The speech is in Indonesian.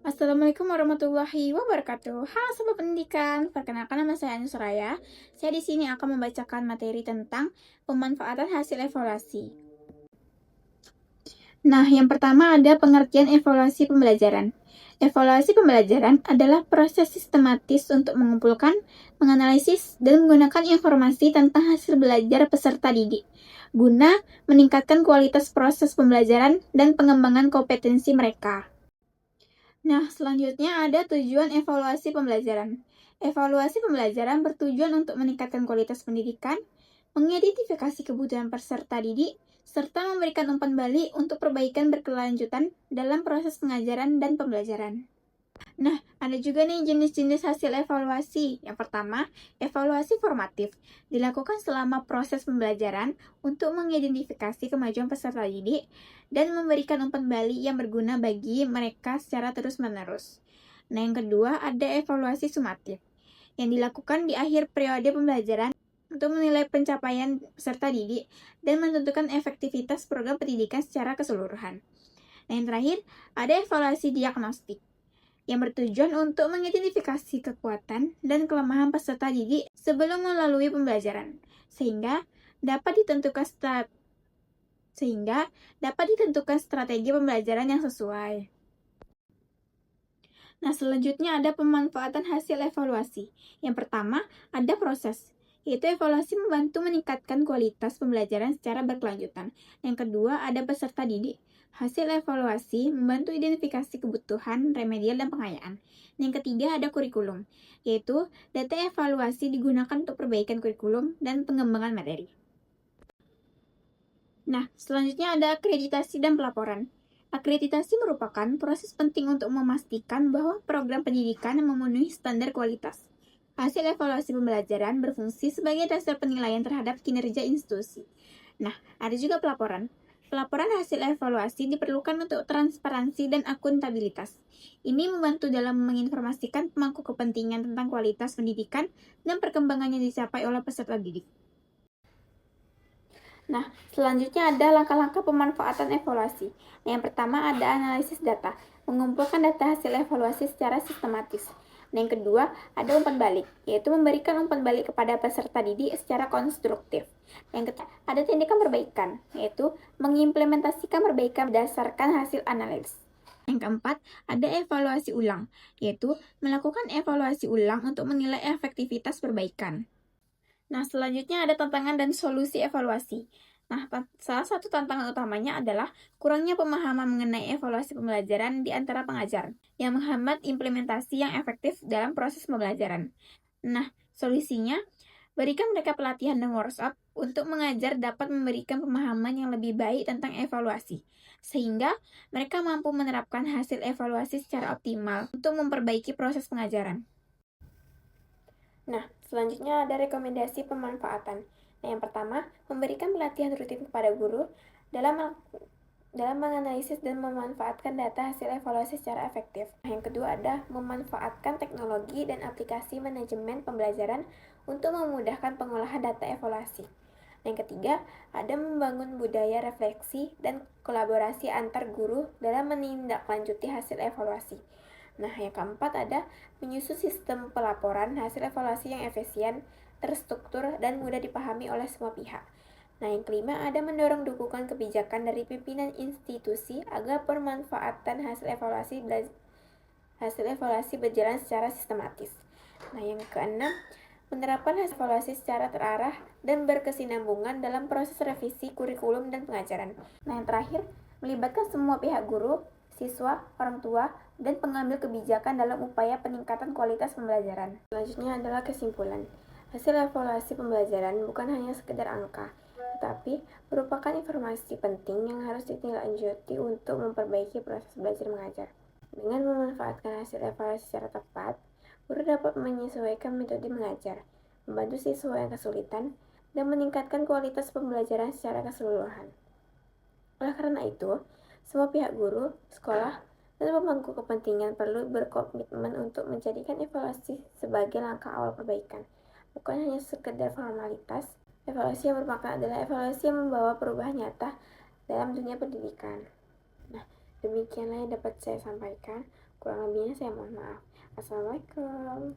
Assalamualaikum warahmatullahi wabarakatuh. Halo Sobat Pendidikan, perkenalkan nama saya Anu Suraya. Saya di sini akan membacakan materi tentang pemanfaatan hasil evaluasi. Nah, yang pertama ada pengertian evaluasi pembelajaran. Evaluasi pembelajaran adalah proses sistematis untuk mengumpulkan, menganalisis, dan menggunakan informasi tentang hasil belajar peserta didik, guna meningkatkan kualitas proses pembelajaran dan pengembangan kompetensi mereka. Nah, selanjutnya ada tujuan evaluasi pembelajaran. Evaluasi pembelajaran bertujuan untuk meningkatkan kualitas pendidikan, mengidentifikasi kebutuhan peserta didik, serta memberikan umpan balik untuk perbaikan berkelanjutan dalam proses pengajaran dan pembelajaran. Nah, ada juga nih jenis-jenis hasil evaluasi. Yang pertama, evaluasi formatif. Dilakukan selama proses pembelajaran untuk mengidentifikasi kemajuan peserta didik dan memberikan umpan balik yang berguna bagi mereka secara terus-menerus. Nah, yang kedua, ada evaluasi sumatif. Yang dilakukan di akhir periode pembelajaran untuk menilai pencapaian peserta didik dan menentukan efektivitas program pendidikan secara keseluruhan. Nah, yang terakhir, ada evaluasi diagnostik yang bertujuan untuk mengidentifikasi kekuatan dan kelemahan peserta didik sebelum melalui pembelajaran, sehingga dapat ditentukan strategi pembelajaran yang sesuai. Nah, selanjutnya ada pemanfaatan hasil evaluasi. Yang pertama, ada proses, yaitu evaluasi membantu meningkatkan kualitas pembelajaran secara berkelanjutan. Yang kedua, ada peserta didik. Hasil evaluasi membantu identifikasi kebutuhan, remedial, dan pengayaan. Yang ketiga, ada kurikulum, yaitu data evaluasi digunakan untuk perbaikan kurikulum dan pengembangan materi. Nah, selanjutnya ada akreditasi dan pelaporan. Akreditasi merupakan proses penting untuk memastikan bahwa program pendidikan memenuhi standar kualitas. Hasil evaluasi pembelajaran berfungsi sebagai dasar penilaian terhadap kinerja institusi. Nah, ada juga pelaporan. Pelaporan hasil evaluasi diperlukan untuk transparansi dan akuntabilitas. Ini membantu dalam menginformasikan pemangku kepentingan tentang kualitas pendidikan dan perkembangan yang dicapai oleh peserta didik. Nah, selanjutnya ada langkah-langkah pemanfaatan evaluasi. Yang pertama ada analisis data, mengumpulkan data hasil evaluasi secara sistematis. Yang kedua, ada umpan balik, yaitu memberikan umpan balik kepada peserta didik secara konstruktif. Yang ketiga, ada tindakan perbaikan, yaitu mengimplementasikan perbaikan berdasarkan hasil analisis. Yang keempat, ada evaluasi ulang, yaitu melakukan evaluasi ulang untuk menilai efektivitas perbaikan. Nah, selanjutnya ada tantangan dan solusi evaluasi. Nah, salah satu tantangan utamanya adalah kurangnya pemahaman mengenai evaluasi pembelajaran di antara pengajar, yang menghambat implementasi yang efektif dalam proses pembelajaran. Nah, solusinya, berikan mereka pelatihan dan workshop untuk mengajar dapat memberikan pemahaman yang lebih baik tentang evaluasi, sehingga mereka mampu menerapkan hasil evaluasi secara optimal untuk memperbaiki proses pengajaran. Nah, selanjutnya ada rekomendasi pemanfaatan. Nah, yang pertama, memberikan pelatihan rutin kepada guru dalam menganalisis dan memanfaatkan data hasil evaluasi secara efektif. Nah, yang kedua ada memanfaatkan teknologi dan aplikasi manajemen pembelajaran untuk memudahkan pengolahan data evaluasi. Yang ketiga, ada membangun budaya refleksi dan kolaborasi antar guru dalam menindaklanjuti hasil evaluasi. Nah, yang keempat ada menyusun sistem pelaporan hasil evaluasi yang efisien, terstruktur, dan mudah dipahami oleh semua pihak. Nah, yang kelima ada mendorong dukungan kebijakan dari pimpinan institusi agar pemanfaatan hasil evaluasi berjalan secara sistematis. Nah, yang keenam, menerapkan hasil evaluasi secara terarah dan berkesinambungan dalam proses revisi kurikulum dan pengajaran. Nah, yang terakhir, melibatkan semua pihak guru, siswa, orang tua, dan pengambil kebijakan dalam upaya peningkatan kualitas pembelajaran. Selanjutnya adalah kesimpulan. Hasil evaluasi pembelajaran bukan hanya sekedar angka, tetapi merupakan informasi penting yang harus ditindaklanjuti untuk memperbaiki proses belajar mengajar. Dengan memanfaatkan hasil evaluasi secara tepat, guru dapat menyesuaikan metode mengajar, membantu siswa yang kesulitan, dan meningkatkan kualitas pembelajaran secara keseluruhan. Oleh karena itu, semua pihak guru, sekolah, dan pemangku kepentingan perlu berkomitmen untuk menjadikan evaluasi sebagai langkah awal perbaikan, bukan hanya sekedar formalitas. Evaluasi yang bermakna adalah evaluasi yang membawa perubahan nyata dalam dunia pendidikan. Nah, Demikianlah yang dapat saya sampaikan. Kurang lebihnya saya mohon maaf. Assalamualaikum.